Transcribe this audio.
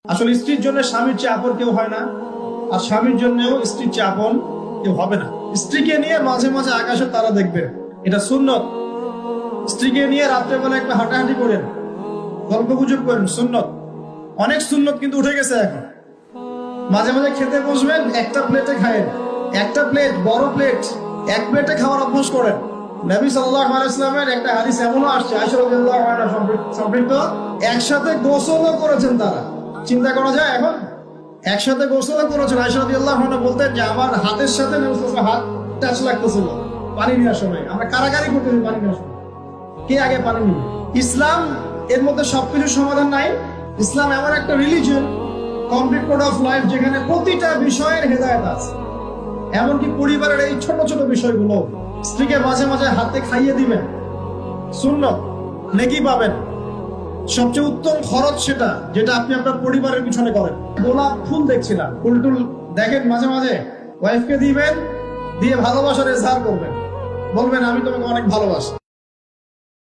আসলে স্ত্রীর জন্য স্বামীর চেয়ে আপন কেউ হয় না, আর স্বামীর জন্যও স্ত্রীর চেয়ে আপন কেউ হবে না। স্ত্রীকে নিয়ে মাঝে মাঝে আকাশের তারা দেখবেন, এটা সুন্নত। স্ত্রীকে নিয়ে রাত্রেবেলা একটা হাঁটাহাঁটি করেন, গল্প গুজব করেন, সুন্নত। অনেক সুন্নত কিন্তু উঠে গেছে এখন। মাঝে মাঝে খেতে বসবেন, একটা প্লেটে খায়েন, একটা প্লেট, বড় প্লেট, এক প্লেটে খাওয়ার অভ্যাস করেন। নবী সাল্লাল্লাহু আলাইহি ওয়াসাল্লামের একটা হাদিস এমনও আসছে, আয়েশা রাদিয়াল্লাহু আনহা সম্পৃক্ত, একসাথে গোসলও করেছেন তারা। চিন্তা করা যায় এখন, একসাথে গোসলও করেছেন। আয়েশা রাদিয়াল্লাহু আনহা বলতেন যে আমার হাতের সাথে নবী সাল্লাল্লাহু আলাইহি ওয়াসাল্লামের হাত টাচ লাগতেছিল পানি নেওয়ার সময়। আমরা কারাকারি করতেছি পানি নেওয়ার সময়, কে আগে পানি নিবে। ইসলাম এর মধ্যে সবকিছু সমাধান নাই। ইসলাম এমন একটা religion, complete code of life, যেখানে প্রতিটা বিষয়ের হেদায়েত আছে। এমনকি পরিবারের এই ছোট ছোট বিষয়গুলো, স্ত্রীকে মাঝে মাঝে হাতে খাইয়ে দিবেন, সুন্নত, নেকি পাবেন। সবচেয়ে উত্তম খরচ সেটা, যেটা আপনি আপনার পরিবারের পিছনে করেন। গোলাপ ফুল দেখছিলাম, ফুল টুল দেখেন, মাঝে মাঝে ওয়াইফকে দিবেন, দিয়ে ভালোবাসার এজহার করবেন, বলবেন আমি তোমাকে অনেক ভালোবাসি।